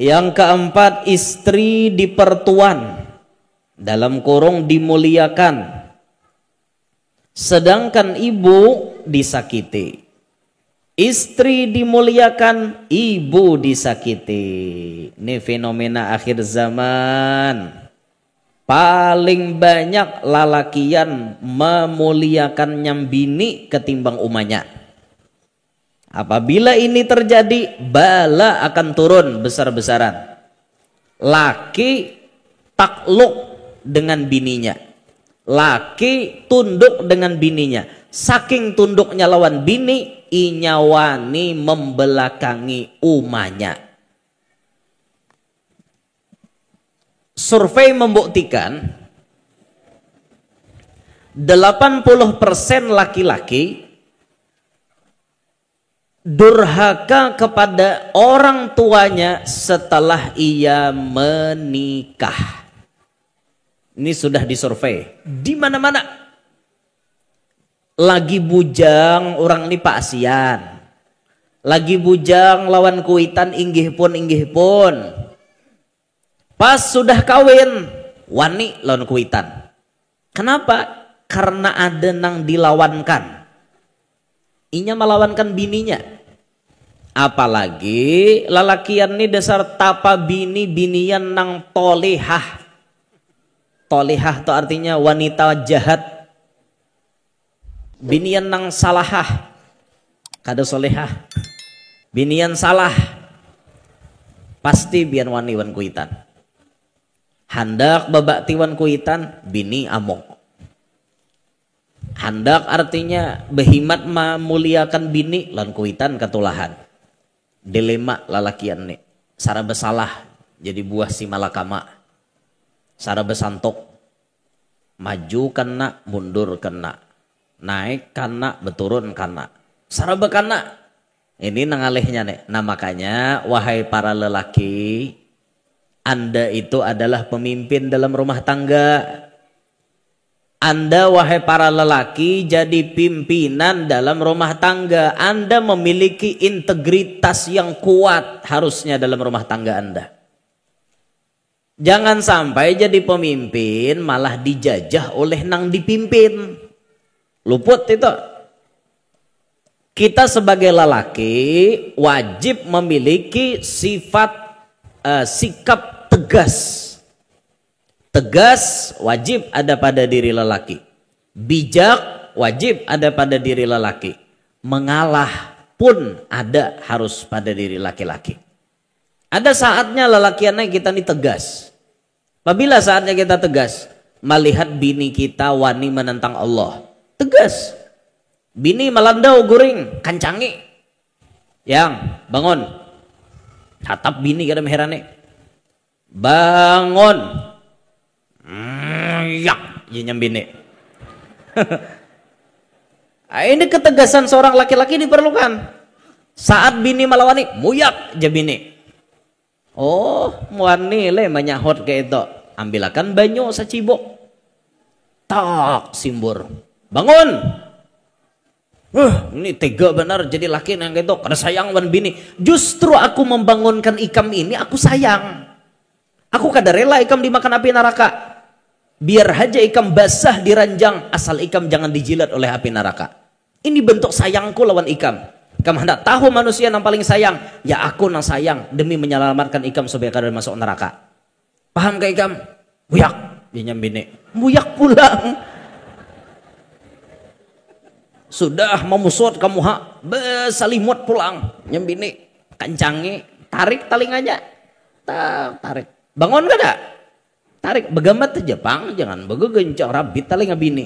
Yang keempat, istri dipertuan, dalam kurung dimuliakan, sedangkan ibu disakiti. Istri dimuliakan, ibu disakiti. Ini fenomena akhir zaman. Paling banyak lalakian memuliakan nyambini ketimbang umanya. Apabila ini terjadi, bala akan turun besar-besaran. Laki takluk dengan bininya, laki tunduk dengan bininya. Saking tunduknya lawan bini, inyawani membelakangi umanya. Survei membuktikan 80% laki-laki durhaka kepada orang tuanya setelah ia menikah. Ini sudah disurvei di mana-mana. Lagi bujang orang ini Pak Asian, lagi bujang lawan kuitan inggih pun. Pas sudah kawin wani lawan kuitan. Kenapa? Karena ada nang dilawankan. Inya melawankan bininya. Apalagi lalakian ini dasar tapa binian nang tolehah. Tolehah itu artinya wanita jahat. Binian nang salahah. Kada solehah. Binian salah. Pasti bian wani wan kuitan. Handak babakti wan kuitan, bini amok. Handak artinya behimat memuliakan bini lan kuitan ketulahan. Dilema lalakian nih. Sara besalah jadi buah si malakama. Sara besantok. Maju kena, mundur kena. Naik kena, beturun kena. Sara bekana. Ini nangalihnya nih. Nah makanya wahai para lelaki, Anda itu adalah pemimpin dalam rumah tangga. Anda wahai para lelaki jadi pimpinan dalam rumah tangga. Anda memiliki integritas yang kuat harusnya dalam rumah tangga Anda. Jangan sampai jadi pemimpin malah dijajah oleh nang dipimpin. Luput itu. Kita sebagai lelaki wajib memiliki sifat sikap tegas. Tegas wajib ada pada diri lelaki. Bijak wajib ada pada diri lelaki. Mengalah pun ada harus pada diri laki-laki. Ada saatnya lelakiannya kita ini tegas. Apabila saatnya kita tegas, melihat bini kita wani menentang Allah. Tegas. Bini melandau guring, kancangi. Yang bangun. Tatap bini kada meherane. Bangun. Yak, bini. Ini ketegasan seorang laki-laki diperlukan. Saat bini melawani, muyak je bini. Oh, wani le manyahot kayak itu. Ambilakan banyu sacibok. Tak simbur. Bangun. Ini tega benar jadi laki yang kayak itu. Karena sayang wan bini. Justru aku membangunkan ikam ini, aku sayang. Aku kada rela ikam dimakan api neraka. Biar aja ikam basah di ranjang, asal ikam jangan dijilat oleh api neraka. Ini bentuk sayangku lawan ikam. Ikam hendak tahu manusia yang paling sayang, ya aku nang sayang demi menyelamatkan ikam supaya kada masuk neraka. Paham ke ikam? Buyak, dia nyambine. Buyak pulang. Sudah memusut kamu besalimut pulang. Nyambine, kancangi, tarik talinganya. Tarik. Bangun kada? Tarik, begamat aja Jepang, jangan begegencang rabit tali ngabini.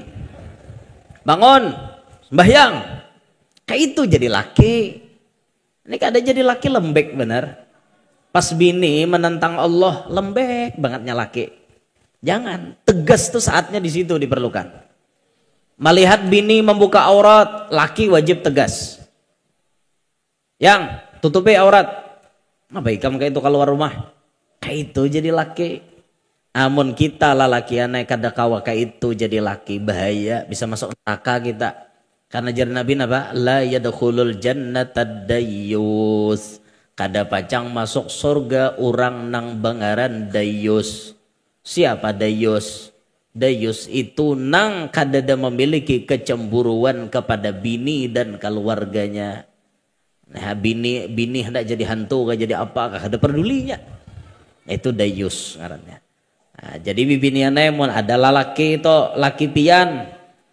Bangun, sembahyang. Kayak itu jadi laki. Ini kada jadi laki lembek bener. Pas bini menentang Allah, lembek bangetnya laki. Jangan, tegas tuh saatnya di situ diperlukan. Melihat bini membuka aurat, laki wajib tegas. Yang tutupi aurat. Apa ikam kayak itu keluar rumah? Kayak itu jadi laki. Amun kita lalaki anai kada kawa kayak itu jadi laki, bahaya, bisa masuk neraka kita. Karena jar Nabi apa? La yadkhulul jannata dayyus. kada pacang masuk surga orang nang bangaran dayus. Siapa dayus? Dayus itu nang kadada memiliki kecemburuan kepada bini dan keluarganya. Nah, bini hendak jadi hantu, kah jadi apa, kah ada pedulinya. Itu dayus ngarannya. Nah, jadi bibiniannya mun ada lalaki itu laki pian,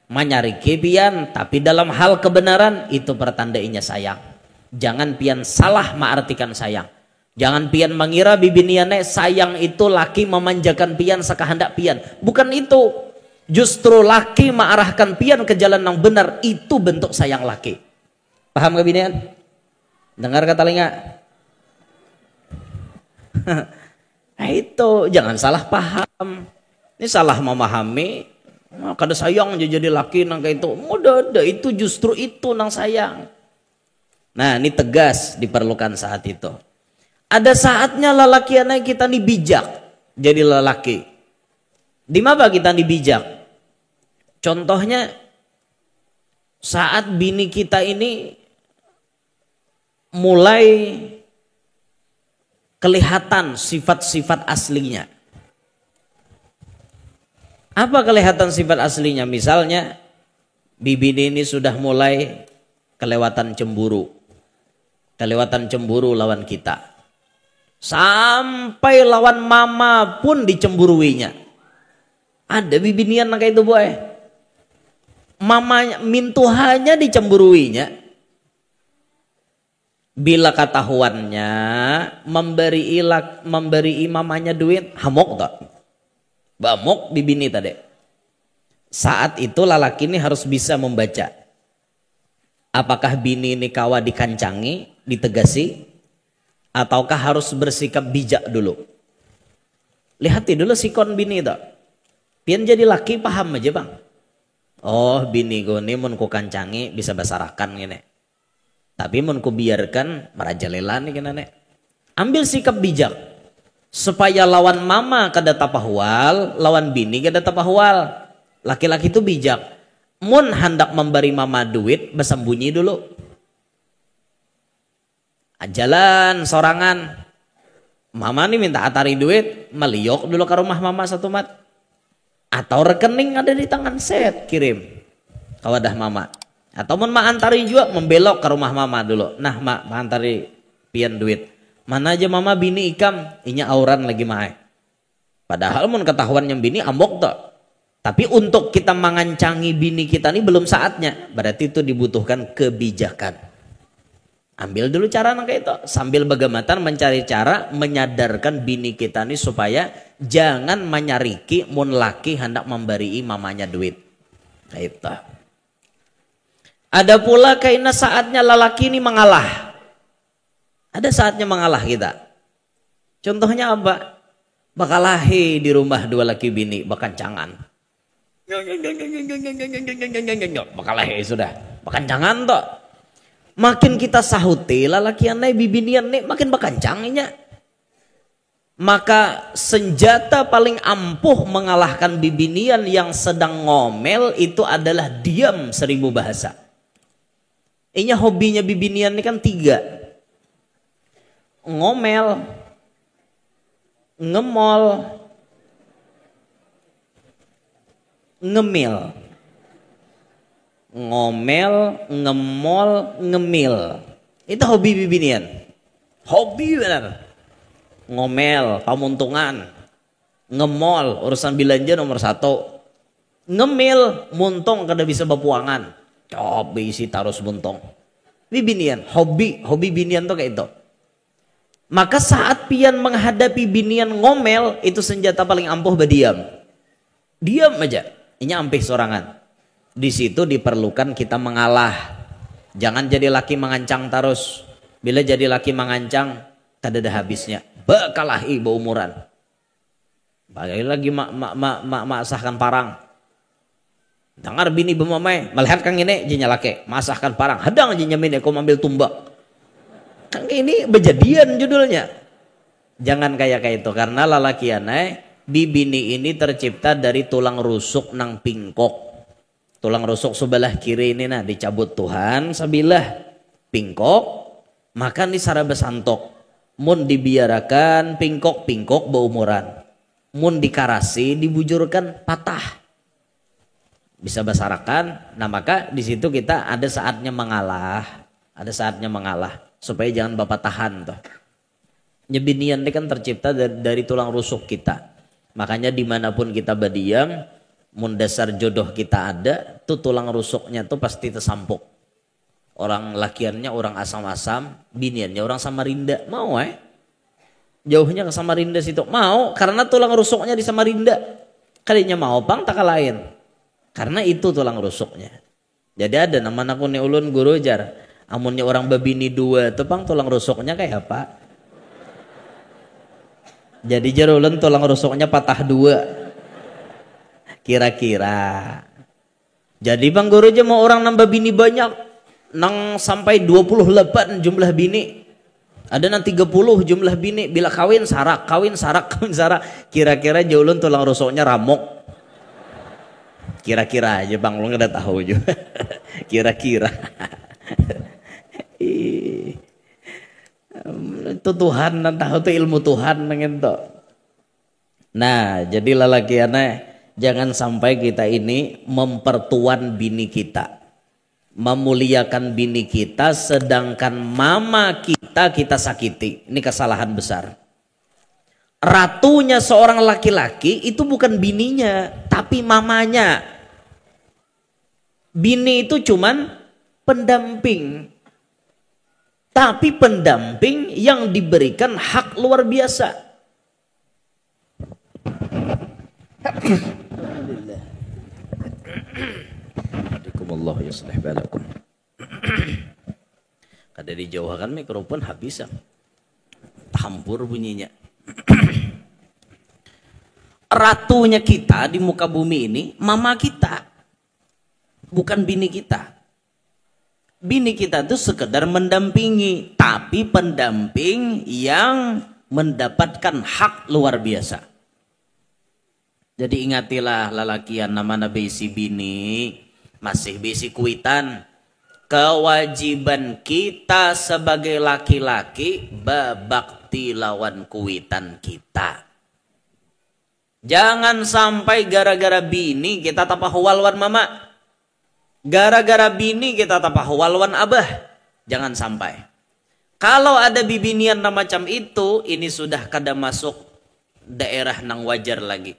manyariki pian, tapi dalam hal kebenaran itu pertandainya sayang. Jangan pian salah mengartikan sayang. Jangan pian mengira bibiniannya sayang itu laki memanjakan pian sakahandak pian. Bukan itu. Justru laki mengarahkan pian ke jalan yang benar, itu bentuk sayang laki. Paham gak binian? Dengar kata telinga? Nah itu jangan salah paham. Ini salah memahami. Kada sayang jadi laki nang kayak itu. Mudah itu justru itu nang sayang. Nah ini tegas diperlukan saat itu. Ada saatnya lelaki anak kita nih bijak jadi lelaki. Di mana kita nih bijak? Contohnya saat bini kita ini mulai kelihatan sifat-sifat aslinya. Apa kelihatan sifat aslinya? Misalnya bibi ini sudah mulai kelewatan cemburu. Kelewatan cemburu lawan kita. Sampai lawan mama pun dicemburuinya. Ada bibinian kayak itu boy. Mamanya mintuhannya dicemburuinya. Bila ketahuannya memberi mamanya duit, hamok tak? Bamok bibini tadi. Saat itu lelaki ini harus bisa membaca. Apakah bini ini kawa dikancangi, ditegasi, ataukah harus bersikap bijak dulu? Lihati dulu sikon bini itu. Pian jadi laki paham aja bang. Oh bini gue ini mun ku kancangi bisa basarakan gini. Tapi mun ku biarkan merajalela nih kena nek. Ambil sikap bijak supaya lawan mama kada tapahwal, lawan bini kada tapahwal. Laki-laki itu bijak. Mun hendak memberi mama duit, bersembunyi dulu. Jalan sorangan. Mama nih minta atari duit, meliok dulu ke rumah mama satu mat. Atau rekening ada di tangan set, kirim ke wadah mama. Atau mun ma antari juga membelok ke rumah mama dulu. Nah ma antari pian duit. Mana aja mama bini ikam, inya auran lagi mae. Padahal mun ketahuan yang bini ambok tak. Tapi untuk kita mengancangi bini kita ini belum saatnya. Berarti itu dibutuhkan kebijakan. Ambil dulu cara kayak itu. Sambil begamatan mencari cara menyadarkan bini kita ini supaya jangan menyariki mun laki hendak memberi mamanya duit. Kayak itu. Ada pula kayaknya saatnya lelaki ini mengalah. Ada saatnya mengalah kita. Contohnya apa? Bakalahi di rumah dua laki bini bakancangan. Bakalahi sudah. Bakancangan toh. Makin kita sahuti lalaki anai bibinian nih makin bakancanginya. Maka senjata paling ampuh mengalahkan bibinian yang sedang ngomel itu adalah diam 1000 bahasa. Inya hobinya bibinian ini kan 3. Ngomel, ngemol, ngemil. Ngomel, ngemol, ngemil. Itu hobi bibinian. Hobi benar. Ngomel, pamuntungan. Ngemol, urusan belanja nomor 1. Ngemil, muntung kada bisa bapuangan. Coba isi tarus muntung. Bibinian, hobi binian tuh kayak itu. Maka saat pian menghadapi binian ngomel, itu senjata paling ampuh berdiam. Diam aja. Ini ampih sorangan. Di situ diperlukan kita mengalah. Jangan jadi laki mengancang terus. Bila jadi laki mengancang, tak ada habisnya. Bekalahi beumuran. Bagi lagi mak sahkan parang. Dengar bini bemamai, melihat kang ini jinya laki, masahkan parang. Hadang jinya mini, kau ambil tumbak. Kang ini bejadian judulnya. Jangan kayak itu karena lalaki aneh. Bibini ini tercipta dari tulang rusuk nang pingkok. Tulang rusuk sebelah kiri ini nah dicabut Tuhan sebelah pingkok, maka ini sara besantok. Mun dibiarakan pingkok-pingkok beumuran. Mun dikarasi dibujurkan patah. Bisa basarakan. Nah maka di situ kita ada saatnya mengalah. Ada saatnya mengalah. Supaya jangan bapak tahan tuh. Nyebinian ini kan tercipta dari tulang rusuk kita. Makanya dimanapun kita berdiam, mun dasar jodoh kita ada, tuh tulang rusuknya tuh pasti tersampuk. Orang lakiannya orang asam-asam, biniannya orang Samarinda, mau jauhnya ke Samarinda situ, mau karena tulang rusuknya di Samarinda. Kalinya mau pang tak lain, karena itu tulang rusuknya. Jadi ada nama aku nih ulun guru jar, amunnya orang babini dua, tuh pang tulang rusuknya kayak apa? Jadi jar ulun tulang rusuknya patah dua, kira-kira. Jadi bang guru aja mau orang nambah bini banyak. Nang sampai 28 jumlah bini. Ada nang 30 jumlah bini. Bila kawin sarak. Kira-kira jaulun tulang rusuknya ramok. Kira-kira aja bang, lu nggak tahu juga. Kira-kira. Itu Tuhan dan tahu itu ilmu Tuhan gitu. Nah, jadi lalakiannya jangan sampai kita ini mempertuan bini kita. Memuliakan bini kita sedangkan mama kita sakiti. Ini kesalahan besar. Ratunya seorang laki-laki itu bukan bininya, tapi mamanya. Bini itu cuman pendamping. Tapi pendamping yang diberikan hak luar biasa. Alhamdulillah. Allah yuslih balakum. Kada dijauhkan mikrofon habis hampur bunyinya. Ratunya kita di muka bumi ini mama kita, bukan bini kita. Bini kita itu sekedar mendampingi, tapi pendamping yang mendapatkan hak luar biasa. Jadi ingatilah lalakian nama nabi si bini masih bisi kuitan. Kewajiban kita sebagai laki-laki babakti lawan kuitan kita. Jangan sampai gara-gara bini kita tapahwal wan mama. Gara-gara bini kita tapahwal wan abah. Jangan sampai. Kalau ada bibinian macam itu, ini sudah kada masuk daerah nang wajar lagi.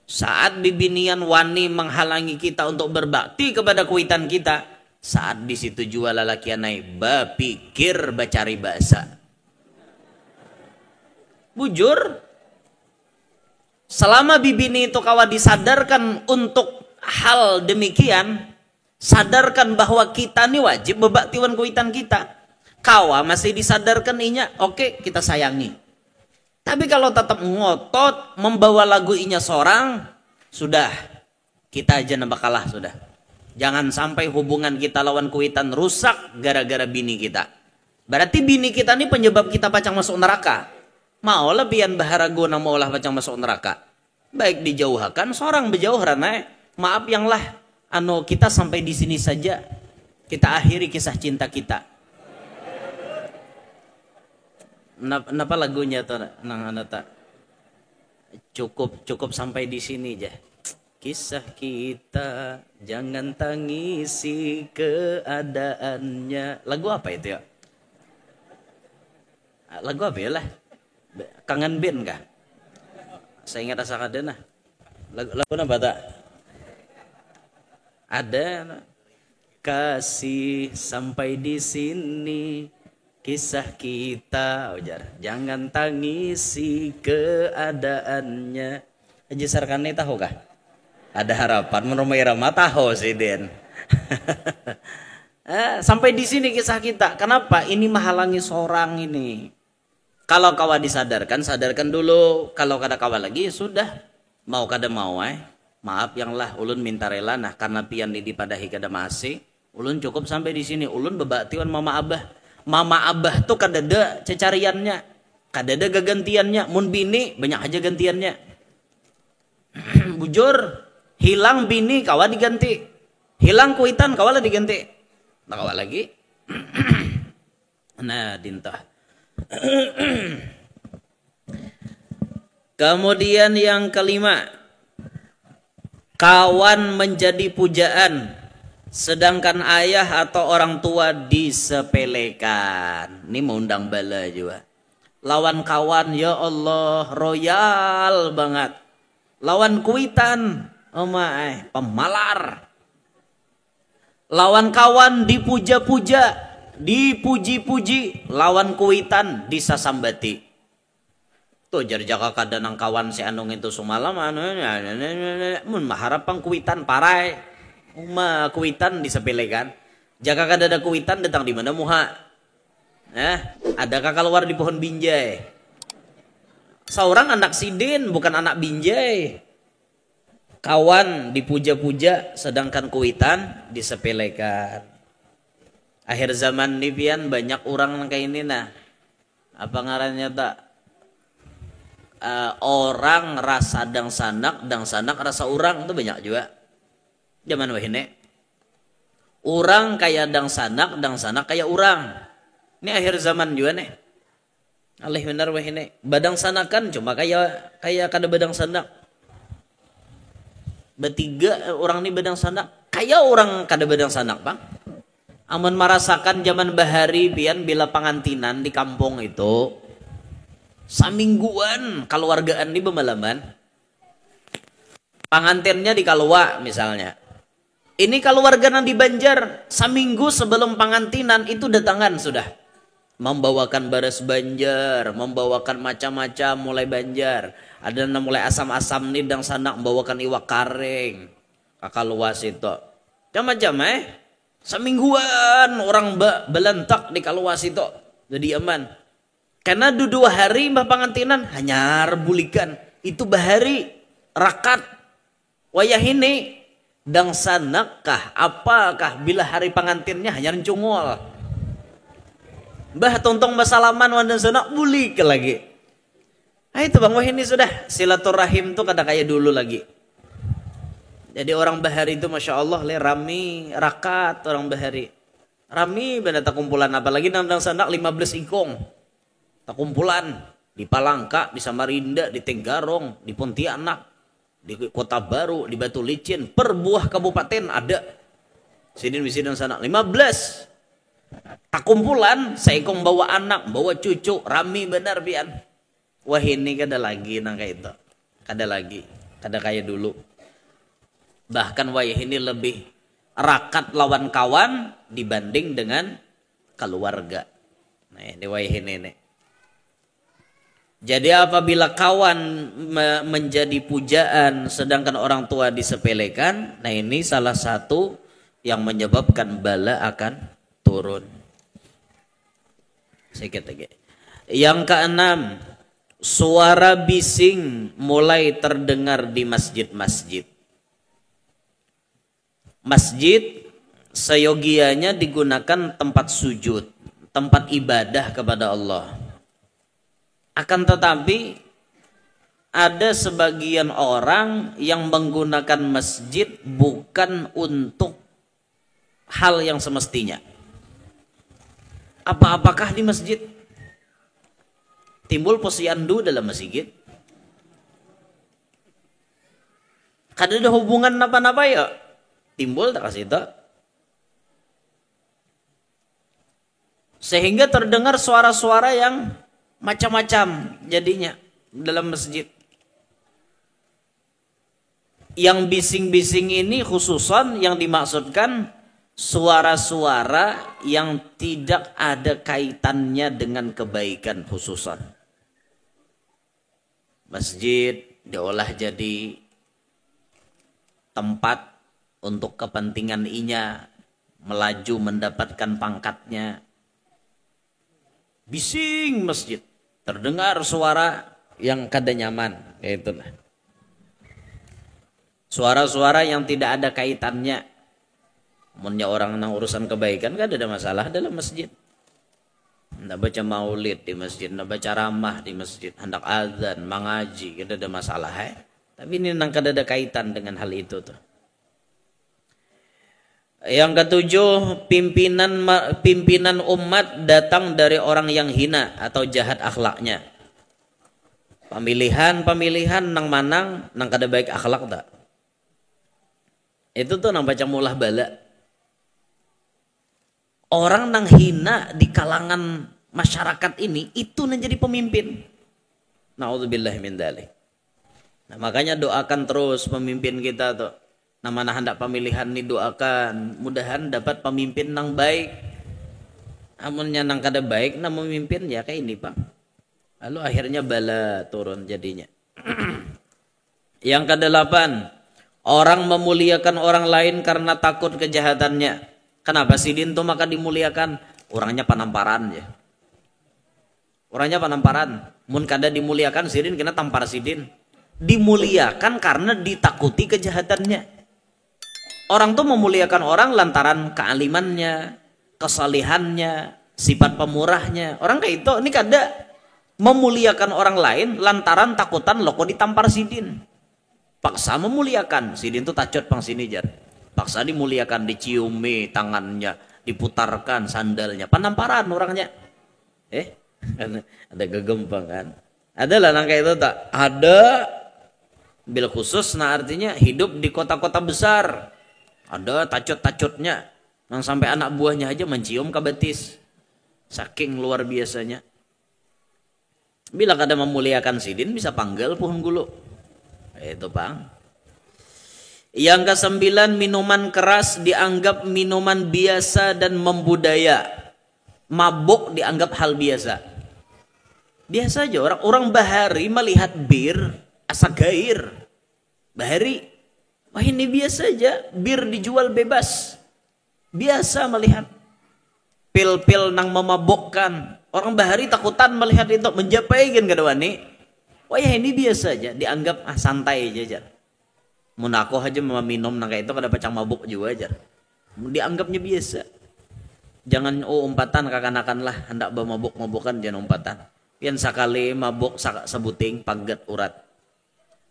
Saat bibinian wani menghalangi kita untuk berbakti kepada kuitan kita, saat di situ jual lelaki anai bapikir bacari bahasa. Bujur, selama bibini itu kawa disadarkan untuk hal demikian, sadarkan bahwa kita nih wajib berbaktiwan kuitan kita. Kawa masih disadarkan inya, oke kita sayangi. Tapi kalau tetap ngotot membawa lagu inya seorang, sudah kita aja nambah kalah sudah. Jangan sampai hubungan kita lawan kuitan rusak gara-gara bini kita. Berarti bini kita ini penyebab kita pacang masuk neraka. Maulah pian baharago na maulah pacang masuk neraka. Baik dijauhkan seorang berjauh rana. Maaf yang lah, kita sampai di sini saja. Kita akhiri kisah cinta kita. Kenapa lagunya tuh nang anata? Cukup sampai di sini aja. Kisah kita jangan tangisi keadaannya. Lagu apa itu ya? Lagu apa ya lah? Kangen band kah? Saya ingat asa kada nah. Lagu apa tak? Ada. Kasih sampai di sini. Kisah kita, ujar, jangan tangisi keadaannya. Haji Sarkani tahu kah? Ada harapan menemui Rama tahu sih Den. Sampai di sini kisah kita. Kenapa? Ini menghalangi seorang ini. Kalau kawa disadarkan, sadarkan dulu. Kalau kada kawa lagi, sudah. Mau kada mau maaf yang lah, ulun minta rela. Nah karena pian dipadahi kada masih, ulun cukup sampai di sini. Ulun bebaktiwan mama abah. Mama abah tuh kadada cecariannya, kadada gagantiannya. Mun bini banyak aja gantiannya. Bujur, hilang bini kawa diganti, hilang kuitan kawa lah diganti, nah kawa lagi. Nah dintah Kemudian yang kelima, kawan menjadi pujaan, sedangkan ayah atau orang tua disepelekan. Ini mengundang bala juga. Lawan kawan, ya Allah, royal banget. Lawan kuitan, pemalar. Lawan kawan dipuja-puja, dipuji-puji. Lawan kuitan disasambati. Tuh jar jaka kadanang kawan si anung itu sumalam mun maharapang kuitan parai. Kuitan disepelekan. Jaka kadada kuitan datang di mana muha? Adakah keluar di pohon binjai? Seorang anak sidin bukan anak binjai. Kawan dipuja-puja sedangkan kuitan disepelekan. Akhir zaman nih pian banyak orang kayak ini nah. Apa ngarannya tak? Orang rasa dang sanak rasa orang itu banyak juga. Zaman wahine. Orang kayak dang sanak kayak orang. Ini akhir zaman juga nih. Alih benar wahine. Badang sanakan cuma kayak kada badang sanak. Bertiga orang ini badang sanak. Kayak orang kada badang sanak bang. Amun merasakan zaman bahari pian bila pangantinan di kampung itu. Samingguan keluargaan di pemalaman. Pangantinnya di Kalua misalnya. Ini keluarga yang di Banjar. Saminggu sebelum pangantinan itu datangan sudah. Membawakan baras Banjar. Membawakan macam-macam mulai Banjar. Ada yang mulai asam-asam nih dan sanak membawakan iwak karing. Kakak luas itu. Macam-macam Semingguan orang belentak di kaluas itu. Jadi aman. Karena 2 hari mbah pangantinan hanya rebulikan. Itu bahari rakat. Wayah ini dang sanakkah apakah bila hari pangantinnya hanya rencungol. Mbah tontong basalaman wadan sanak bulik lagi. Itu bang wah ini sudah silaturahim tuh kada kayak dulu lagi. Jadi orang bahari itu masya Allah rami rakat orang bahari. Rami benar tak kumpulan apalagi nang sanak 15 ikong. Tak kumpulan di Palangka, di Samarinda, di Tenggarong, di Pontianak, di Kota Baru, di Batu Licin, per buah kabupaten ada. Sidin sana 15. Tak kumpulan, seikong bawa anak, bawa cucu, rami benar pian. Wah ini kada lagi nang kayak itu. Kada lagi, kada kayak dulu. Bahkan wah ini lebih rakat lawan kawan dibanding dengan keluarga. Nah ini wah ini nih. Jadi apabila kawan menjadi pujaan sedangkan orang tua disepelekan, nah ini salah satu yang menyebabkan bala akan turun. Sedikit lagi. Yang keenam, suara bising mulai terdengar di masjid-masjid. Masjid seyogianya digunakan tempat sujud, tempat ibadah kepada Allah. Akan tetapi ada sebagian orang yang menggunakan masjid bukan untuk hal yang semestinya. Apakah di masjid? Timbul posyandu dalam masjid. Kada ada hubungan apa-apa ya. Timbul tak kasih itu. Sehingga terdengar suara-suara yang macam-macam jadinya dalam masjid. Yang bising-bising ini khususan yang dimaksudkan suara-suara yang tidak ada kaitannya dengan kebaikan khususan. Masjid diolah jadi tempat untuk kepentingan inya melaju mendapatkan pangkatnya. Bising masjid. Terdengar suara yang kada nyaman. Itulah. Suara-suara yang tidak ada kaitannya. Munnya orang nang urusan kebaikan kan ada masalah dalam masjid. Hendak baca maulid di masjid, hendak baca ramah di masjid, hendak azan, mengaji, kada ada masalah. Tapi ini nang kada ada kaitan dengan hal itu tuh. Yang ketujuh, pimpinan umat datang dari orang yang hina atau jahat akhlaknya. Pemilihan nang manang nang kada baik akhlak tak. Itu tuh nang baca mulah bala. Orang nang hina di kalangan masyarakat ini itu nang jadi pemimpin. Nauzubillah min dzalik. Nah, makanya doakan terus pemimpin kita tuh. Nama hendak pemilihan nih doakan, mudahan dapat pemimpin nang baik. Amunnya nang kada baik nang memimpin ya kayak ini, Bang. Lalu akhirnya bala turun jadinya. Yang kedelapan, orang memuliakan orang lain karena takut kejahatannya. Kenapa sidin tuh maka dimuliakan? Orangnya panamparan ya. Orangnya panamparan. Mun kada dimuliakan sidin kena tampar sidin. Dimuliakan karena ditakuti kejahatannya. Orang tuh memuliakan orang lantaran kealimannya, kesalihannya, sifat pemurahnya. Orang kayak itu ini kada memuliakan orang lain lantaran takutan lo kok ditampar sidin. Paksa memuliakan, sidin tuh tacut pang sini jar. Paksa dimuliakan, diciumi tangannya, diputarkan sandalnya, panamparan orangnya. Ada gegempang kan? Ada lah kayak itu tak? Ada bil khusus, nah artinya hidup di kota-kota besar. Ada tacut-tacutnya, yang sampai anak buahnya aja mencium ke betis. Saking luar biasanya. Bila kada memuliakan sidin bisa panggil pohon gulu. Itu Bang. Yang kesembilan, minuman keras dianggap minuman biasa dan membudaya. Mabuk dianggap hal biasa. Biasa aja orang bahari melihat bir asa gair. Bahari, wah ini biasa aja, bir dijual bebas. Biasa melihat pil-pil nang memabukkan. Orang bahari takutan melihat itu, menjapaikan kadawani. Wah ya ini biasa aja, dianggap santai aja. Mun aku aja meminum nang kayak itu kada pacang mabuk juga aja. Dianggapnya biasa. Jangan umpatan kakanakan lah, hendak bermabuk-mabukan jangan umpatan. Pian sakali mabuk sebuting paget urat.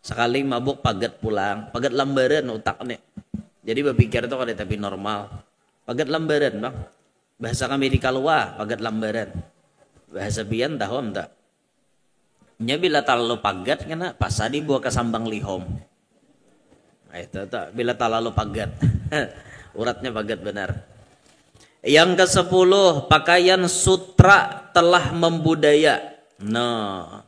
Sekali mabuk paget pulang, paget lambaran utak nih. Jadi berpikir itu kada tapi normal. Paget lambaran, Bang. Bahasa kami di Kalua, paget lambaran. Bahasa pian tahom tak. Nya bila terlalu paget kena pasadi buah kesambang lihom. Nah, itu tak bila terlalu paget. Uratnya paget benar. Yang ke-10, pakaian sutra telah membudaya. Nah,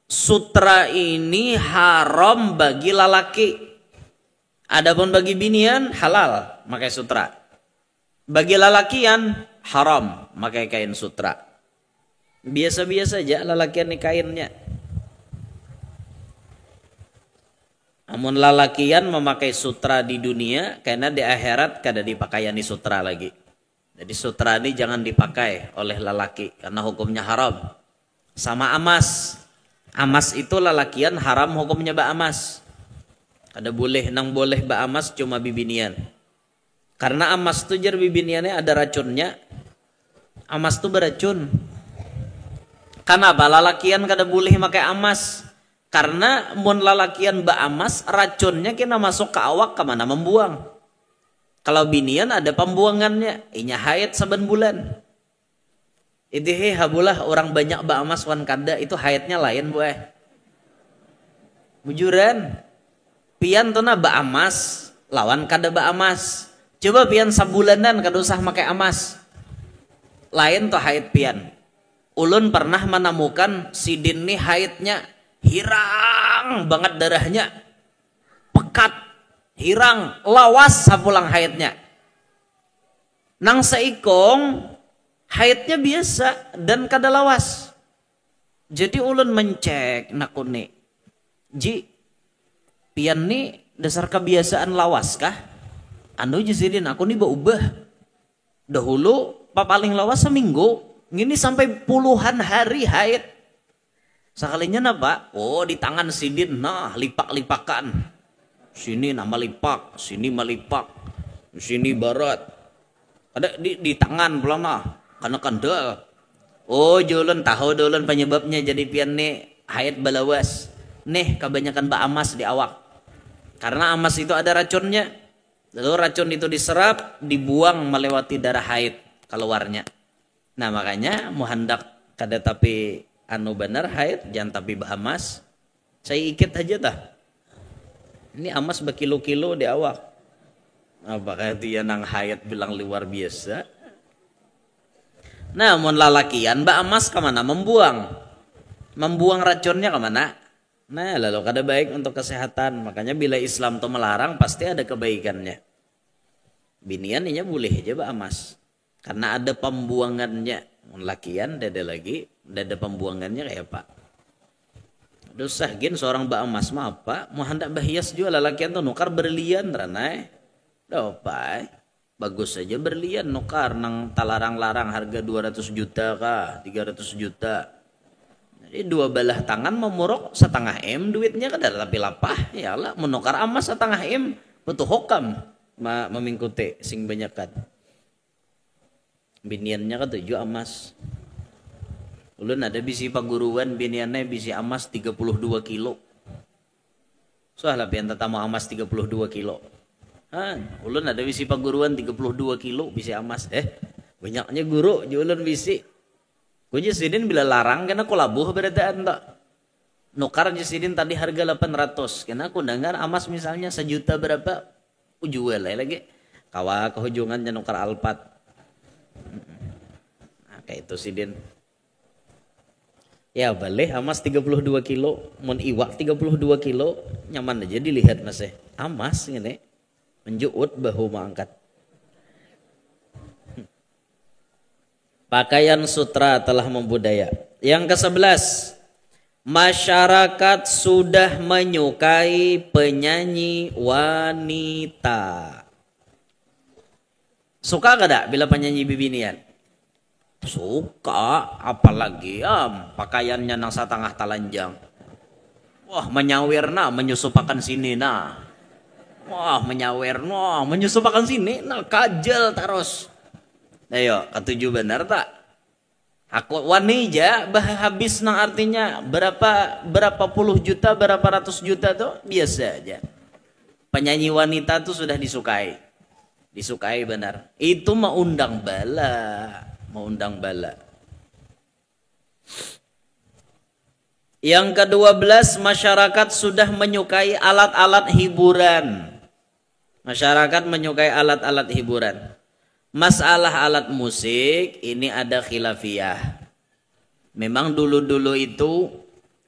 sutra ini haram bagi lelaki. Adapun bagi binian halal pakai sutra. Bagi lelakian haram pakai kain sutra. Biasa-biasa aja lelakian nih kainnya. Amun lalakian memakai sutra di dunia, karena di akhirat kada dipakaiani sutra lagi. Jadi sutra ini jangan dipakai oleh lelaki karena hukumnya haram. Sama amas. Amas itu lalakian haram hukumnya ba amas. Kada boleh nang boleh ba amas cuma bibinian. Karena amas tu jar bibiniannya ada racunnya. Amas tu beracun. Kenapa lalakian kada boleh pakai amas? Karena mun lalakian ba amas racunnya kena masuk ke awak kemana membuang. Kalau binian ada pembuangannya, inya haid saban bulan. Itu habulah orang banyak ba amas wan kada itu haidnya lain buah. Bujuran. Pian tuna ba amas lawan kada ba amas. Coba pian sabulanan kada usah make amas. Lain tuh haid pian. Ulun pernah menemukan sidin nih haidnya hirang banget darahnya, pekat, hirang, lawas sapulang haidnya. Nang seikong haidnya biasa dan kada lawas. Jadi ulun mencek nakuni, ji, pian ni dasar kebiasaan lawas kah? Anu jisidin aku nih ubah. Dahulu paling lawas seminggu, ngini sampai puluhan hari haid. Sekalinya napa? Oh di tangan sidin, nah lipak-lipakan. Sini nama lipak, sini malipak, sini barat. Ada di tangan pulang nah, karena kandal. Oh julen tahu julen penyebabnya jadi pian nih haid balawas. Nih kebanyakan ba amas di awak. Karena amas itu ada racunnya. Lalu racun itu diserap, dibuang melewati darah haid keluarnya. Nah makanya muhandak kada tapi anu bener haid, jangan tapi bahamas. Saya ikit aja dah. Ini amas berkilo-kilo di awak. Apakah dia nang haid bilang luar biasa? Nah, mun lalakian mbak amas kemana? Membuang racunnya kemana? Nah, lalu kada baik untuk kesehatan. Makanya bila Islam tuh melarang pasti ada kebaikannya. Binian inya boleh aja mbak amas. Karena ada pembuangannya. Mun lakian dada lagi, dada pembuangannya kayak apa? Dosah gin seorang mbak amas mah apa? Mau hendak bahias juga lalakian tuh nukar berlian ranai. Dopai. Bagus saja berlian nukar nang talarang-larang harga 200 juta kah, 300 juta. Jadi dua belah tangan memuruk setengah M duitnya kan tapi lapah. Ya lah menukar emas setengah M butuh hokam memingkuti sing banyakan. Biniannya kan 7 emas. Ulun ada bisi paguruan biniannya bisi emas 32 kilo. Soalnya pian tatamu emas 32 kilo. Ulun ada bisi paguruan 32 kilo bisi emas. Banyaknya guru ulun bisi. Kuji sidin bila larang kena aku labuh beradaan tak. Nukar sidin tadi harga 800. Kena aku dengar emas misalnya 1 juta berapa? Jual lagi. Kawa kehujungannya nukar alpat. Nah, kayak itu sidin. Ya boleh emas 32 kilo. Mun iwak 32 kilo. Nyaman aja dilihat mas emas ini. Menjuut bahu mengangkat. Pakaian sutra telah membudaya. Yang ke-11, masyarakat sudah menyukai penyanyi wanita. Suka gak bila penyanyi bibinian? Suka, apalagi pakaiannya nang setengah talanjang. Wah, menyawirna, menyusupakan sini nah. Wah, menyusupakan sini, nah kajal terus. Ayo, ketujuh benar tak? Aku wanija habis nang artinya berapa puluh juta, berapa ratus juta tuh biasa aja. Penyanyi wanita tuh sudah disukai. Disukai benar. Itu mau undang bala. Yang ke-12, masyarakat sudah menyukai alat-alat hiburan. Masyarakat menyukai alat-alat hiburan. Masalah alat musik ini ada khilafiyah. Memang dulu-dulu itu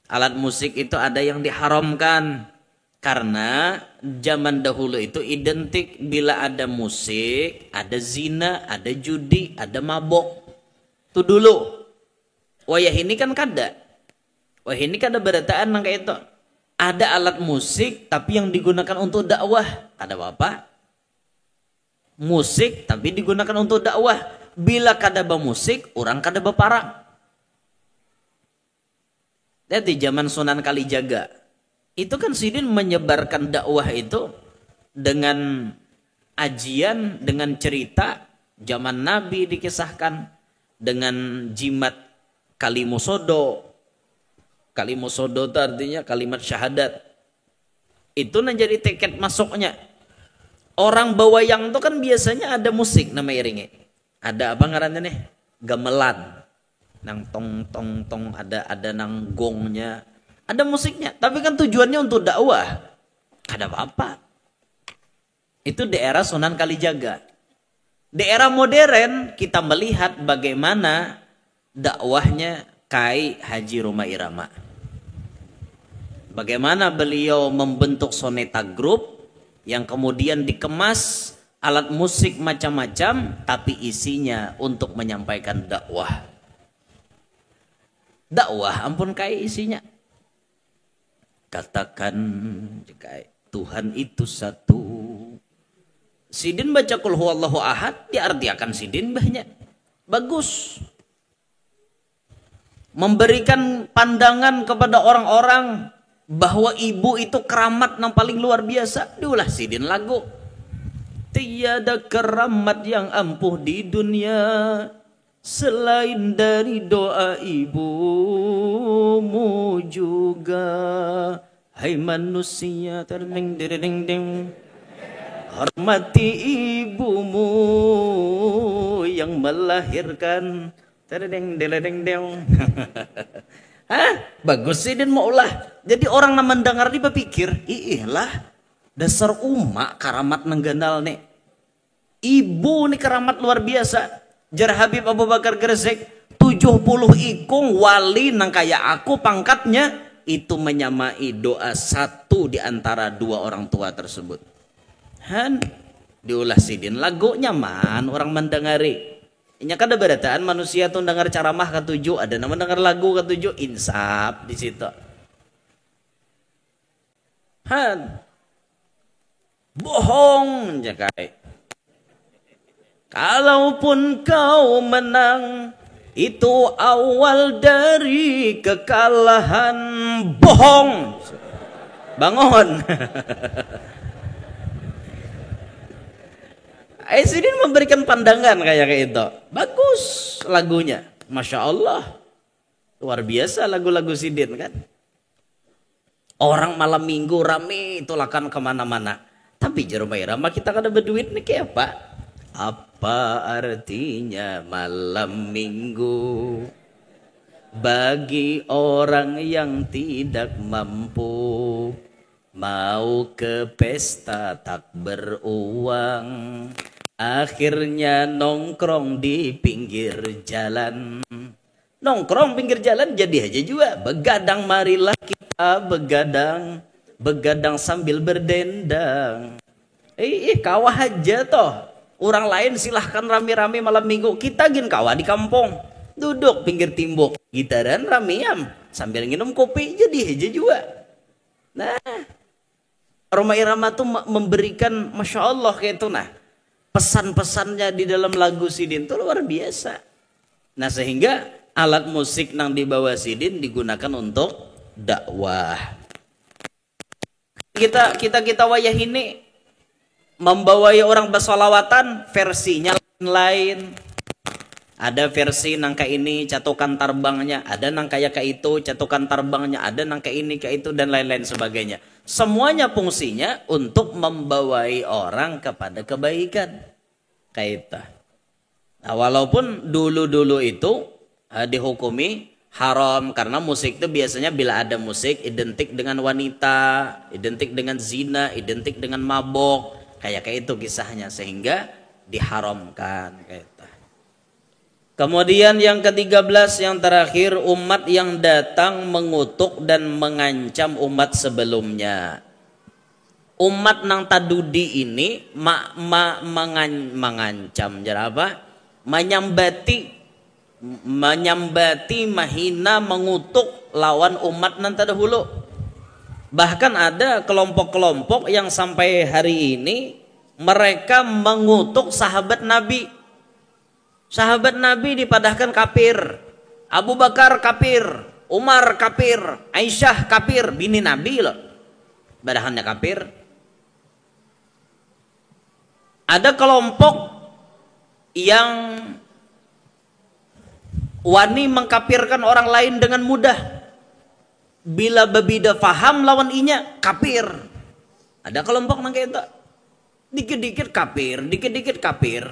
alat musik itu ada yang diharamkan. Karena zaman dahulu itu identik bila ada musik, ada zina, ada judi, ada mabok. Itu dulu. Wayah ini kan kada. Wah ini kada berataan nang kayak itu. Ada alat musik tapi yang digunakan untuk dakwah. Ada apa? Musik tapi digunakan untuk dakwah. Bila kada musik, orang kada parang. Lihat di zaman Sunan Kalijaga. Itu kan sidin menyebarkan dakwah itu dengan ajian, dengan cerita. Zaman Nabi dikisahkan dengan jimat kalimusodo. Kalimusodo itu artinya kalimat syahadat. Itu menjadi tiket masuknya. Orang bawayang itu kan biasanya ada musik nama iringnya. Ada apa ngarannya nih? Gamelan. Nang tong tong tong ada nang gongnya. Ada musiknya, tapi kan tujuannya untuk dakwah. Ada apa-apa. Itu di era Sunan Kalijaga. Di era modern kita melihat bagaimana dakwahnya Kai Haji Roma Irama. Bagaimana beliau membentuk soneta group yang kemudian dikemas alat musik macam-macam tapi isinya untuk menyampaikan dakwah. Dakwah ampun kayak isinya. Katakan Tuhan itu satu. Sidin baca Qul huwallahu ahad diartiakan sidin banyak. Bagus. Memberikan pandangan kepada orang-orang bahwa ibu itu keramat yang paling luar biasa. Diulah sidin lagu. Tiada keramat yang ampuh di dunia selain dari doa ibumu juga. Hai manusia terding ding ding. Hormati ibumu yang melahirkan. Tadadeng deledeng deong. Hah? Bagus sih din maulah. Jadi orang yang mendengar dia berpikir, lah dasar umak karamat nenggandal nih. Ibu nih karamat luar biasa. Jar Habib Abu Bakar Gresik 70 ikung wali nang kayak aku pangkatnya itu menyamai doa satu di antara dua orang tua tersebut. Han diulah sidin lagu nyaman orang mendengari. Nya kada berataan manusia tuh dengar ceramah ketujuh, ada nama dengar lagu ketujuh, insaf di situ. Han bohong jakai. Kalaupun kau menang itu awal dari kekalahan. Bohong. Bangun. Aisyidin memberikan pandangan kayak itu. Bagus lagunya. Masya Allah. Luar biasa lagu-lagu Sidin kan. Orang malam minggu rame tolakan kemana-mana. Tapi Jerumai Rama kita kada berduit nih kayak apa? Apa artinya malam minggu bagi orang yang tidak mampu? Mau ke pesta tak beruang, akhirnya nongkrong di pinggir jalan. Nongkrong pinggir jalan jadi aja juga. Begadang marilah kita begadang. Begadang sambil berdendang. Kawah aja toh. Orang lain silahkan rame-rame malam minggu. Kita gin kawah di kampung. Duduk pinggir timbuk. Gitaran ramiam. Sambil minum kopi jadi aja juga. Nah. Roma Irama tuh memberikan Masya Allah kayak itu nah. Pesan-pesannya di dalam lagu Sidin itu luar biasa. Nah sehingga alat musik yang dibawa Sidin digunakan untuk dakwah. Kita wayah ini membawai orang bersolawatan versinya lain. Ada versi nangka ini catukan tarbangnya, ada nangka ya kayak itu catukan tarbangnya, ada nangka ini kayak itu dan lain-lain sebagainya. Semuanya fungsinya untuk membawai orang kepada kebaikan. Kayak itu. Nah, walaupun dulu-dulu itu dihukumi haram karena musik itu biasanya bila ada musik identik dengan wanita, identik dengan zina, identik dengan mabok, kayak itu kisahnya sehingga diharamkan kayak itu. Kemudian yang ke-13 yang terakhir umat yang datang mengutuk dan mengancam umat sebelumnya. Umat nang tadudi ini mengancam jadi apa? Menyambati, mahina, mengutuk lawan umat nang terdahulu. Bahkan ada kelompok-kelompok yang sampai hari ini mereka mengutuk sahabat Nabi. Sahabat Nabi dipadahkan kafir. Abu Bakar kafir, Umar kafir, Aisyah kafir, bini Nabi loh. Badahannya kafir. Ada kelompok yang wani mengkafirkan orang lain dengan mudah. Bila bebida faham lawan inya kafir. Ada kelompok nang kayak itu. Dikit-dikit kafir, dikit-dikit kafir.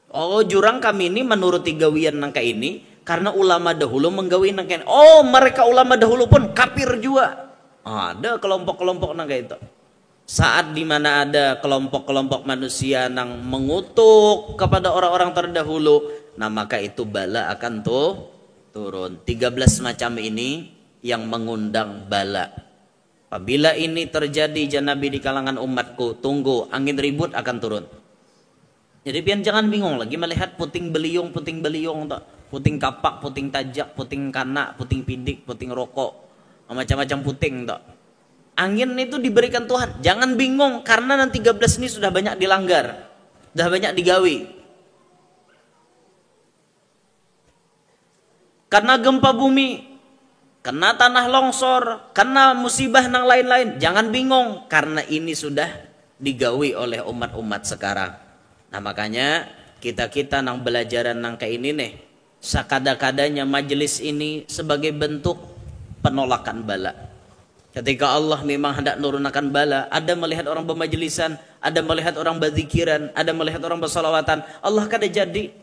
Oh jurang kami ini menuruti gawian nangka ini karena ulama dahulu menggawi nangka ini. Oh mereka ulama dahulu pun kafir juga. Ada kelompok-kelompok nangka itu. Saat dimana ada kelompok-kelompok manusia yang mengutuk kepada orang-orang terdahulu, nah maka itu bala akan turun. 13 macam ini yang mengundang bala. Apabila ini terjadi janabi di kalangan umatku, tunggu angin ribut akan turun. Jadi pian jangan bingung lagi melihat puting beliung tak, puting kapak, puting tajak, puting kanak, puting pidik, puting rokok, macam-macam puting tak. Angin itu diberikan Tuhan. Jangan bingung karena nanti 13 ini sudah banyak dilanggar, sudah banyak digawi. Karena gempa bumi, kena tanah longsor, kena musibah nang lain-lain. Jangan bingung karena ini sudah digawi oleh umat-umat sekarang. Nah makanya kita nang belajaran nang kayak ini nih sakada-kadanya majelis ini sebagai bentuk penolakan bala. Ketika Allah memang hendak nurunkan bala, ada melihat orang bermajlisan, ada melihat orang berzikiran, ada melihat orang bersolawatan, Allah kada jadi.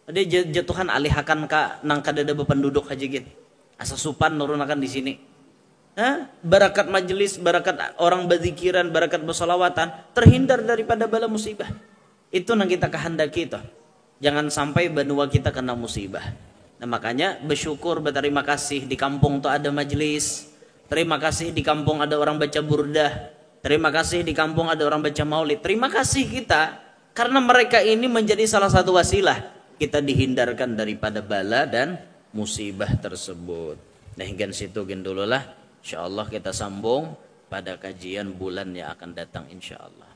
Ada jatuhan alihakan ka nang kada ada penduduk haji gin. Asa supan nurunkan di sini. Barakat majelis, barakat orang berzikiran, barakat bersolawatan, terhindar daripada bala musibah. Itu yang kita kehendaki itu. Jangan sampai benua kita kena musibah. Nah makanya bersyukur, berterima kasih di kampung tuh ada majelis. Terima kasih di kampung ada orang baca burdah. Terima kasih di kampung ada orang baca maulid. Terima kasih kita. Karena mereka ini menjadi salah satu wasilah kita dihindarkan daripada bala dan musibah tersebut. Nah hingga situ dulu lah. InsyaAllah kita sambung pada kajian bulan yang akan datang insyaAllah.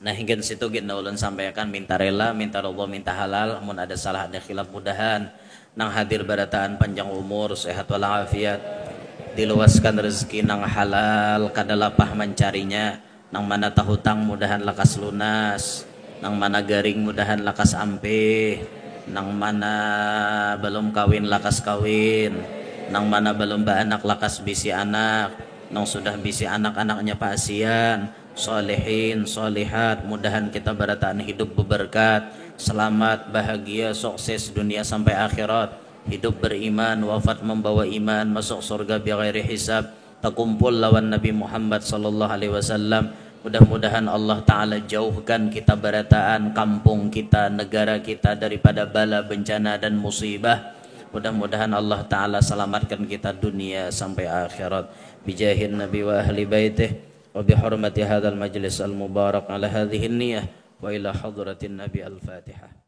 Nah hingga situ ulun sampaikan minta rela, minta Allah, minta halal. Mun ada salah ada khilaf mudahan. Nang hadir barataan panjang umur, sehat walafiat. Diluaskan rezeki nang halal, kadalapah mencarinya. Nang mana tahutang mudahan lakas lunas. Nang mana garing mudahan lakas ampe. Nang mana belum kawin lakas kawin. Nang mana belum beranak lakas bisi anak. Nang sudah bisi anak-anaknya pasian. Solehin, solehat, mudahan kita barataan hidup berberkat, selamat, bahagia, sukses dunia sampai akhirat. Hidup beriman, wafat membawa iman, masuk surga bighairi hisab, terkumpul lawan Nabi Muhammad sallallahu alaihi wasallam. Mudah-mudahan Allah taala jauhkan kita barataan kampung kita, negara kita daripada bala bencana dan musibah. Mudah-mudahan Allah taala selamatkan kita dunia sampai akhirat. Bijahin Nabi wa ahli baitih wa bihurmati hadzal majlis al mubarak ala hadhihi niyyah wa ila hadratin Nabi al-Fatihah.